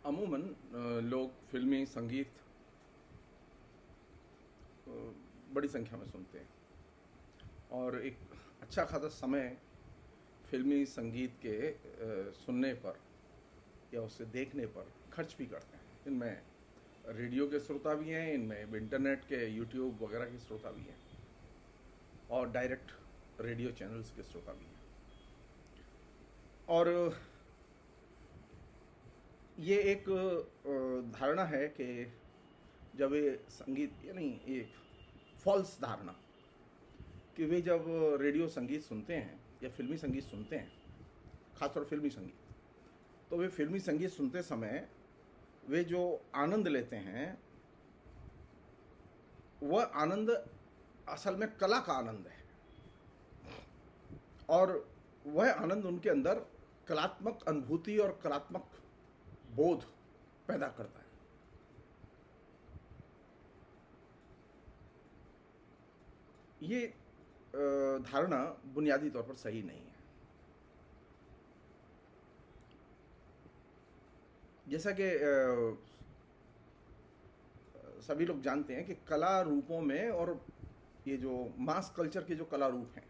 अमूमन लोग फिल्मी संगीत बड़ी संख्या में सुनते हैं और एक अच्छा खासा समय फिल्मी संगीत के सुनने पर या उसे देखने पर खर्च भी करते हैं। इनमें रेडियो के श्रोता भी हैं, इनमें इंटरनेट के यूट्यूब वगैरह के श्रोता भी हैं और डायरेक्ट रेडियो चैनल्स के श्रोता भी हैं। और ये एक धारणा है कि जब ये संगीत यानी एक फॉल्स धारणा कि वे जब रेडियो संगीत सुनते हैं या फिल्मी संगीत सुनते हैं, खासतौर फिल्मी संगीत, तो वे फिल्मी संगीत सुनते समय वे जो आनंद लेते हैं वह आनंद असल में कला का आनंद है और वह आनंद उनके अंदर कलात्मक अनुभूति और कलात्मक बोध पैदा करता है। ये धारणा बुनियादी तौर पर सही नहीं है। जैसा कि सभी लोग जानते हैं कि कला रूपों में और ये जो मास कल्चर के जो कला रूप हैं,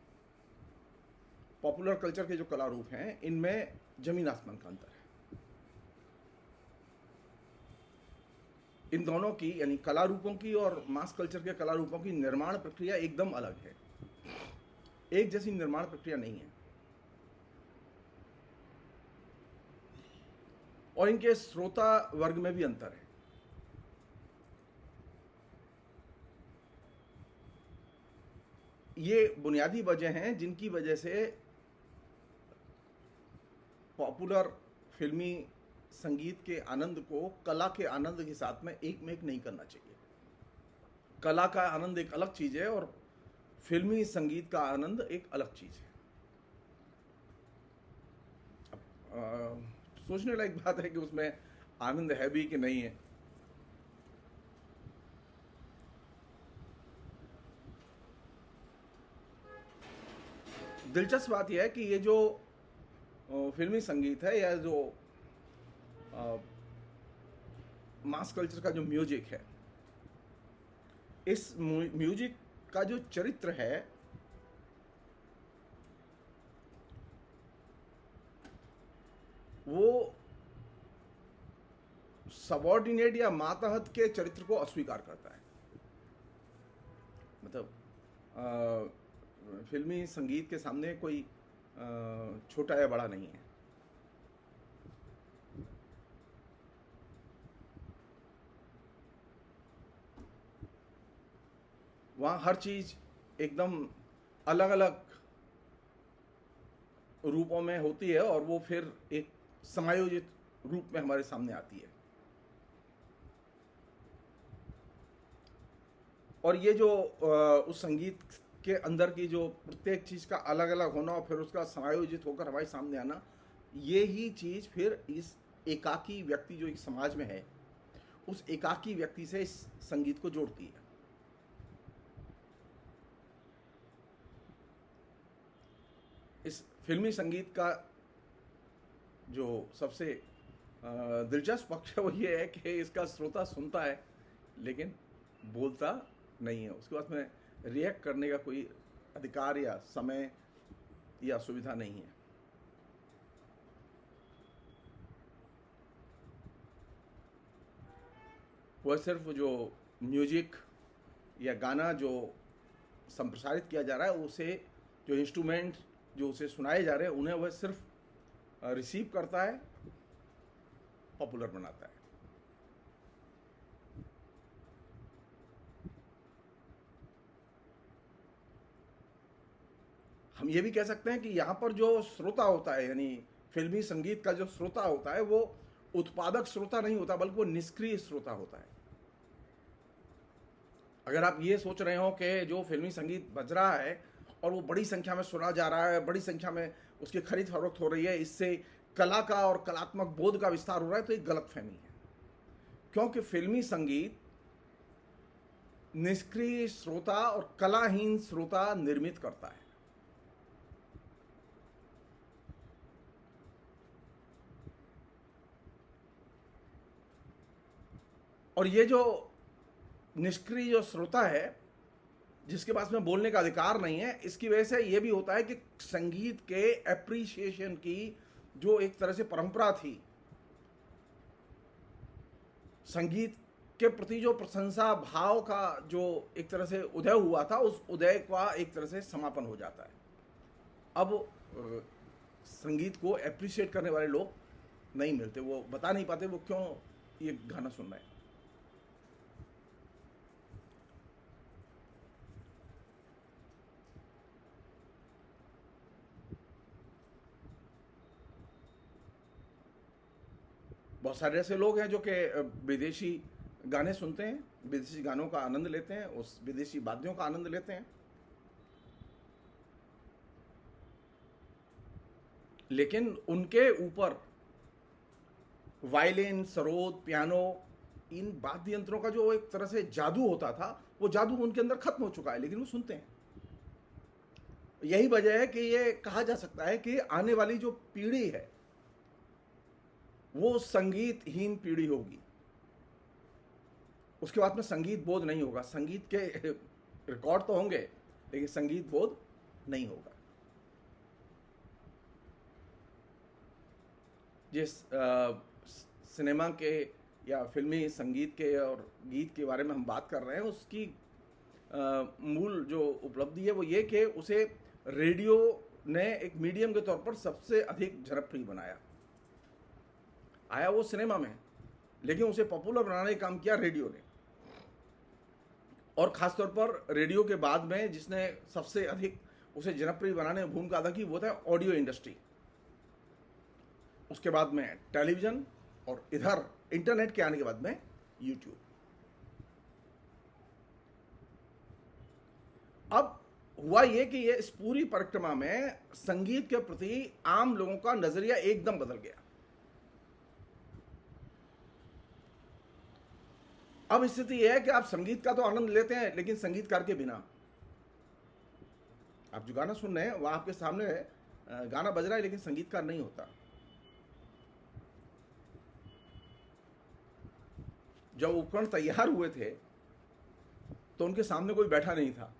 पॉपुलर कल्चर के जो कला रूप हैं, इनमें जमीन आसमान का अंतर है। इन दोनों की यानी कला रूपों की और मास कल्चर के कला रूपों की निर्माण प्रक्रिया एकदम अलग है। एक जैसी निर्माण प्रक्रिया नहीं है और इनके श्रोता वर्ग में भी अंतर है। ये बुनियादी वजह हैं जिनकी वजह से पॉपुलर फिल्मी संगीत के आनंद को कला के आनंद के साथ में एक में एक नहीं करना चाहिए। कला का आनंद एक अलग चीज है और फिल्मी संगीत का आनंद एक अलग चीज है। सोचने लायक बात है कि उसमें आनंद है भी कि नहीं है। दिलचस्प बात यह है कि ये जो फिल्मी संगीत है या जो मास कल्चर का जो म्यूजिक है, इस म्यूजिक का जो चरित्र है वो सबॉर्डिनेट या मातहत के चरित्र को अस्वीकार करता है। मतलब फिल्मी संगीत के सामने कोई छोटा या बड़ा नहीं है। वहाँ हर चीज एकदम अलग अलग रूपों में होती है और वो फिर एक समायोजित रूप में हमारे सामने आती है। और ये जो उस संगीत के अंदर की जो प्रत्येक चीज का अलग अलग होना और फिर उसका समायोजित होकर हमारे सामने आना, ये ही चीज फिर इस एकाकी व्यक्ति जो एक समाज में है, उस एकाकी व्यक्ति से इस संगीत को जोड़ती है। इस फिल्मी संगीत का जो सबसे दिलचस्प पक्ष है वो ये है कि इसका श्रोता सुनता है लेकिन बोलता नहीं है। उसके पास में रिएक्ट करने का कोई अधिकार या समय या सुविधा नहीं है। वह सिर्फ जो म्यूजिक या गाना जो संप्रसारित किया जा रहा है, उसे जो इंस्ट्रूमेंट जो उसे सुनाए जा रहे हैं उन्हें वह सिर्फ रिसीव करता है, पॉपुलर बनाता है। हम ये भी कह सकते हैं कि यहाँ पर जो श्रोता होता है यानी फिल्मी संगीत का जो श्रोता होता है वो उत्पादक श्रोता नहीं होता बल्कि वो निष्क्रिय श्रोता होता है। अगर आप ये सोच रहे हो कि जो फिल्मी संगीत बज रहा है और वो बड़ी संख्या में सुना जा रहा है, बड़ी संख्या में उसकी खरीद फरोख्त हो रही है, इससे कला का और कलात्मक बोध का विस्तार हो रहा है, तो एक गलतफहमी है। क्योंकि फिल्मी संगीत निष्क्रिय श्रोता और कलाहीन श्रोता निर्मित करता है। और ये जो निष्क्रिय जो श्रोता है, जिसके पास में बोलने का अधिकार नहीं है, इसकी वजह से ये भी होता है कि संगीत के एप्रिसिएशन की जो एक तरह से परंपरा थी, संगीत के प्रति जो प्रशंसा भाव का जो एक तरह से उदय हुआ था, उस उदय का एक तरह से समापन हो जाता है। अब संगीत को एप्रिशिएट करने वाले लोग नहीं मिलते, वो बता नहीं पाते वो क्यों ये गाना सुन रहे हैं। बहुत सारे ऐसे लोग हैं जो कि विदेशी गाने सुनते हैं, विदेशी गानों का आनंद लेते हैं, उस विदेशी वाद्यों का आनंद लेते हैं, लेकिन उनके ऊपर वायलिन, सरोद, पियानो, इन वाद्य यंत्रों का जो एक तरह से जादू होता था, वो जादू उनके अंदर खत्म हो चुका है, लेकिन वो सुनते हैं। यही वजह है कि ये कहा जा सकता है कि आने वाली जो पीढ़ी है वो संगीतहीन पीढ़ी होगी। उसके बाद में संगीत बोध नहीं होगा। संगीत के रिकॉर्ड तो होंगे, लेकिन संगीत बोध नहीं होगा। जिस सिनेमा के या फिल्मी संगीत के और गीत के बारे में हम बात कर रहे हैं, उसकी मूल जो उपलब्धि है वो ये कि उसे रेडियो ने एक मीडियम के तौर पर सबसे अधिक जनप्रिय बनाया। आया वो सिनेमा में, लेकिन उसे पॉपुलर बनाने का काम किया रेडियो ने। और खासतौर पर रेडियो के बाद में जिसने सबसे अधिक उसे जनप्रिय बनाने में भूमिका अदा की वो था ऑडियो इंडस्ट्री। उसके बाद में टेलीविजन, और इधर इंटरनेट के आने के बाद में यूट्यूब। अब हुआ ये कि ये इस पूरी परिक्रमा में संगीत के प्रति आम लोगों का नजरिया एकदम बदल गया। अब स्थिति यह है कि आप संगीत का तो आनंद लेते हैं, लेकिन संगीतकार के बिना। आप जो गाना सुन रहे हैं वह आपके सामने गाना बज रहा है, लेकिन संगीतकार नहीं होता। जब उपकरण तैयार हुए थे तो उनके सामने कोई बैठा नहीं था,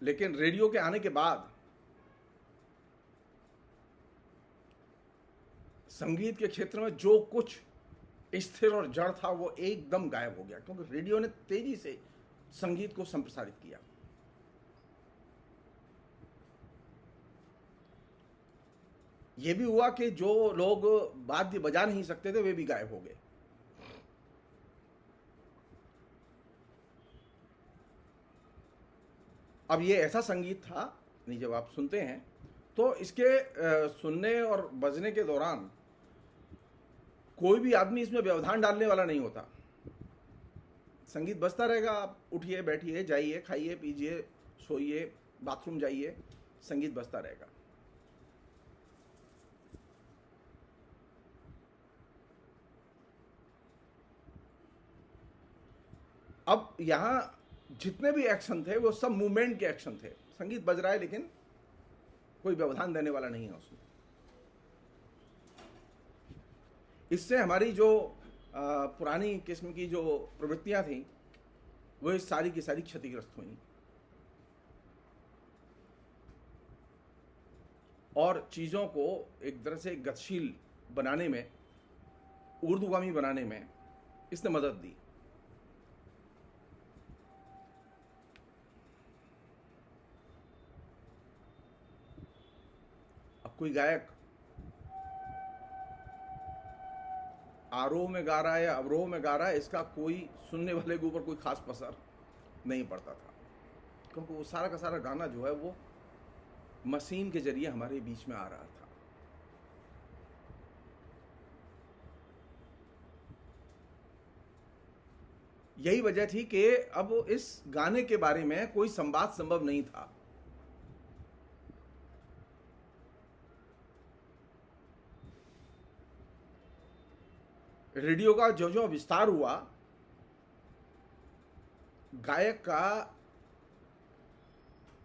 लेकिन रेडियो के आने के बाद संगीत के क्षेत्र में जो कुछ स्थिर और जड़ था वो एकदम गायब हो गया, क्योंकि रेडियो ने तेजी से संगीत को संप्रसारित किया। यह भी हुआ कि जो लोग वाद्य बजा नहीं सकते थे वे भी गायब हो गए। अब ये ऐसा संगीत था, नहीं, जब आप सुनते हैं तो इसके सुनने और बजने के दौरान कोई भी आदमी इसमें व्यवधान डालने वाला नहीं होता। संगीत बजता रहेगा, आप उठिए, बैठिए, जाइए, खाइए, पीजिए, सोइए, बाथरूम जाइए, संगीत बजता रहेगा। अब यहां जितने भी एक्शन थे वो सब मूवमेंट के एक्शन थे। संगीत बज रहा है लेकिन कोई व्यवधान देने वाला नहीं है उसमें। इससे हमारी जो पुरानी किस्म की जो प्रवृत्तियां थी वो सारी की सारी क्षतिग्रस्त हुई, और चीज़ों को एक तरह से गतिशील बनाने में, ऊर्ध्वगामी बनाने में इसने मदद दी। अब कोई गायक आरोह में गा रहा है या अवरोह में गा रहा है, इसका कोई सुनने वाले के ऊपर कोई खास असर नहीं पड़ता था, क्योंकि वो सारा का सारा गाना जो है वो मशीन के जरिए हमारे बीच में आ रहा था। यही वजह थी कि अब इस गाने के बारे में कोई संवाद संभव नहीं था। रेडियो का जो जो विस्तार हुआ, गायक का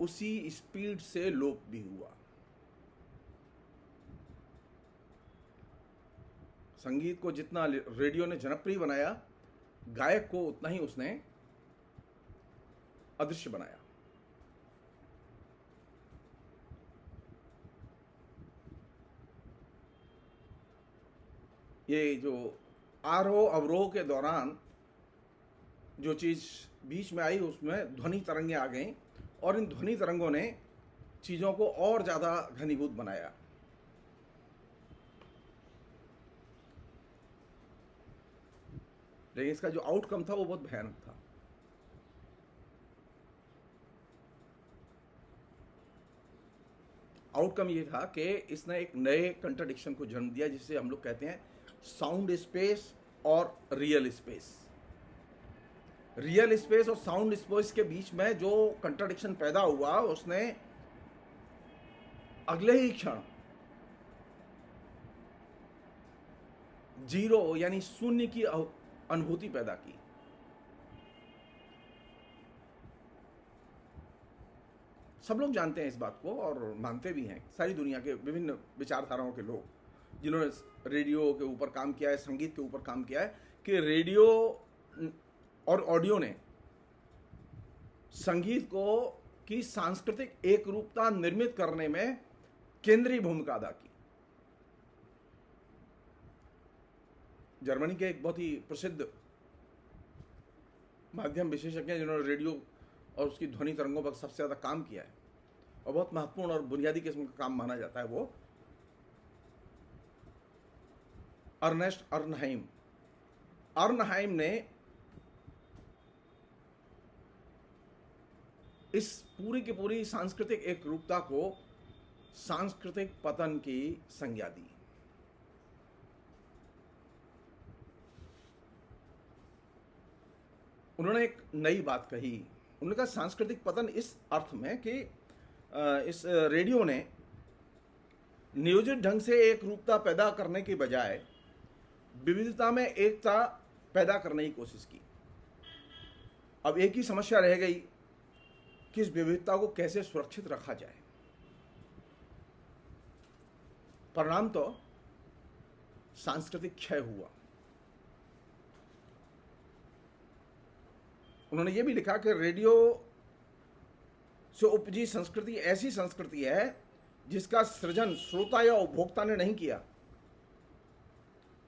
उसी स्पीड से लोप भी हुआ। संगीत को जितना रेडियो ने जनप्रिय बनाया, गायक को उतना ही उसने अदृश्य बनाया। ये जो आरोह अवरोह के दौरान जो चीज़ बीच में आई, उसमें ध्वनि तरंगें आ गईं और इन ध्वनि तरंगों ने चीज़ों को और ज़्यादा घनीभूत बनाया। लेकिन इसका जो आउटकम था वो बहुत भयानक था। आउटकम ये था कि इसने एक नए कंट्राडिक्शन को जन्म दिया, जिसे हम लोग कहते हैं साउंड स्पेस और रियल स्पेस। रियल स्पेस और साउंड स्पेस के बीच में जो कंट्राडिक्शन पैदा हुआ, उसने अगले ही क्षण जीरो यानी शून्य की अनुभूति पैदा की। सब लोग जानते हैं इस बात को और मानते भी हैं, सारी दुनिया के विभिन्न विचारधाराओं के लोग जिन्होंने रेडियो के ऊपर काम किया है, संगीत के ऊपर काम किया है, कि रेडियो और ऑडियो ने संगीत को की सांस्कृतिक एकरूपता निर्मित करने में केंद्रीय भूमिका अदा की। जर्मनी के एक बहुत ही प्रसिद्ध माध्यम विशेषज्ञ जिन्होंने रेडियो और उसकी ध्वनि तरंगों पर सबसे ज़्यादा काम किया है और बहुत महत्वपूर्ण और बुनियादी किस्म का काम माना जाता है, वो अर्नेस्ट अर्नहाइम। अर्नहाइम ने इस पूरी की पूरी सांस्कृतिक एकरूपता को सांस्कृतिक पतन की संज्ञा दी। उन्होंने एक नई बात कही। उन्होंने कहा सांस्कृतिक पतन इस अर्थ में कि इस रेडियो ने नियोजित ढंग से एक रूपता पैदा करने की बजाय विविधता में एकता पैदा करने की कोशिश की। अब एक ही समस्या रह गई कि इस विविधता को कैसे सुरक्षित रखा जाए। परिणाम तो सांस्कृतिक क्षय हुआ। उन्होंने ये भी लिखा कि रेडियो से उपजी संस्कृति ऐसी संस्कृति है जिसका सृजन श्रोता या उपभोक्ता ने नहीं किया,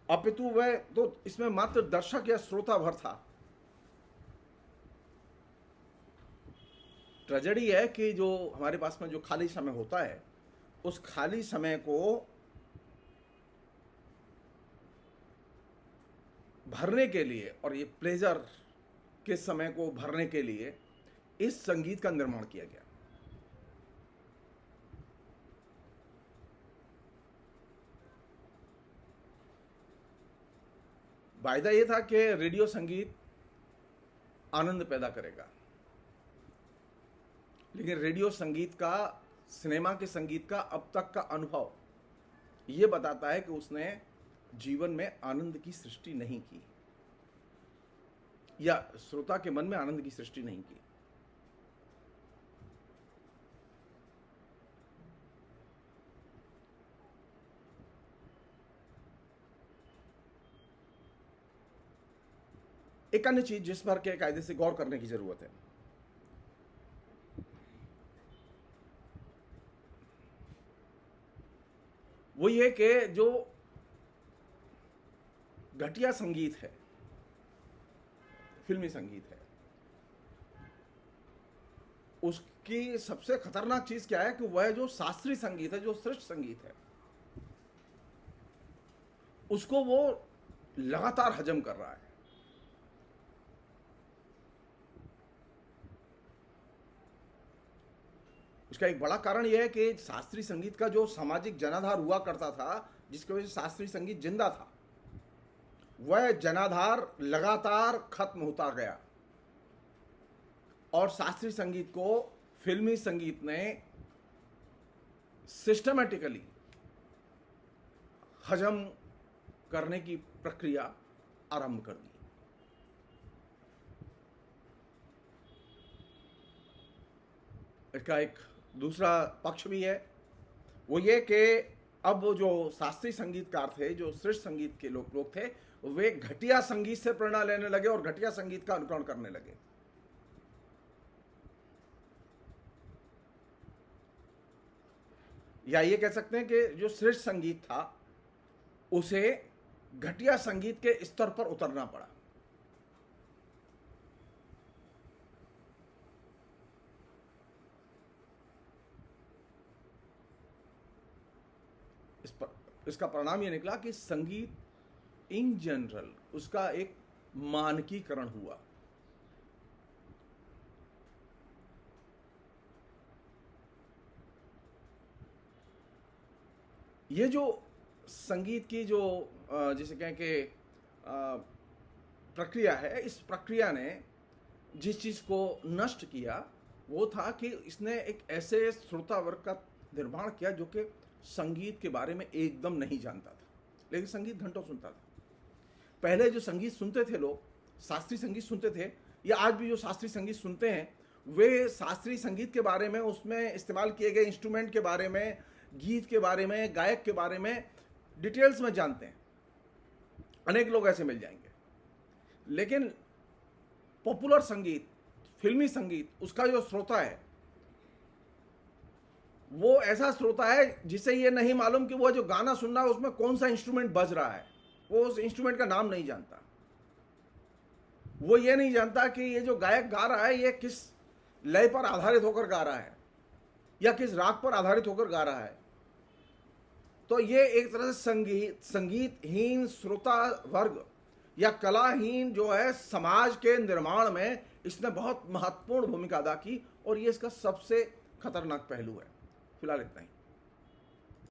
अपितु वह तो इसमें मात्र दर्शक या श्रोता भर था। ट्रेजेडी है कि जो हमारे पास में जो खाली समय होता है, उस खाली समय को भरने के लिए और ये प्लेजर के समय को भरने के लिए इस संगीत का निर्माण किया गया। वायदा यह था कि रेडियो संगीत आनंद पैदा करेगा, लेकिन रेडियो संगीत का, सिनेमा के संगीत का अब तक का अनुभव यह बताता है कि उसने जीवन में आनंद की सृष्टि नहीं की या श्रोता के मन में आनंद की सृष्टि नहीं की। एक अन्य चीज जिस पर के कायदे से गौर करने की जरूरत है, वो ये कि जो घटिया संगीत है, फिल्मी संगीत है, उसकी सबसे खतरनाक चीज क्या है कि वह जो शास्त्रीय संगीत है, जो श्रेष्ठ संगीत है, उसको वो लगातार हजम कर रहा है। उसका एक बड़ा कारण यह है कि शास्त्रीय संगीत का जो सामाजिक जनाधार हुआ करता था, जिसकी वजह से शास्त्रीय संगीत जिंदा था, वह जनाधार लगातार खत्म होता गया और शास्त्रीय संगीत को फिल्मी संगीत ने सिस्टमैटिकली हजम करने की प्रक्रिया आरंभ कर दी। इसका एक दूसरा पक्ष भी है, वो ये कि अब वो जो शास्त्रीय संगीतकार थे, जो श्रेष्ठ संगीत के लोग थे, वे घटिया संगीत से प्रेरणा लेने लगे और घटिया संगीत का अनुकरण करने लगे। या ये कह सकते हैं कि जो श्रेष्ठ संगीत था उसे घटिया संगीत के स्तर पर उतरना पड़ा। इसका परिणाम ये निकला कि संगीत इन जनरल उसका एक मानकीकरण हुआ। ये जो संगीत की जो जिसे कहें कि प्रक्रिया है, इस प्रक्रिया ने जिस चीज़ को नष्ट किया वो था कि इसने एक ऐसे श्रोता वर्ग का निर्माण किया जो कि संगीत के बारे में एकदम नहीं जानता था, लेकिन संगीत घंटों सुनता था। पहले जो संगीत सुनते थे लोग, शास्त्रीय संगीत सुनते थे, या आज भी जो शास्त्रीय संगीत सुनते हैं, वे शास्त्रीय संगीत के बारे में, उसमें इस्तेमाल किए गए इंस्ट्रूमेंट के बारे में, गीत के बारे में, गायक के बारे में डिटेल्स में जानते हैं। अनेक लोग ऐसे मिल जाएंगे। लेकिन पॉपुलर संगीत, फिल्मी संगीत, उसका जो श्रोता है वो ऐसा श्रोता है जिसे ये नहीं मालूम कि वो जो गाना सुन रहा है उसमें कौन सा इंस्ट्रूमेंट बज रहा है। वो उस इंस्ट्रूमेंट का नाम नहीं जानता। वो ये नहीं जानता कि ये जो गायक गा रहा है ये किस लय पर आधारित होकर गा रहा है या किस राग पर आधारित होकर गा रहा है। तो ये एक तरह से संगीतहीन श्रोता वर्ग या कलाहीन जो है समाज के निर्माण में इसने बहुत महत्वपूर्ण भूमिका अदा की, और ये इसका सबसे खतरनाक पहलू है। फिलहाल इतना ही।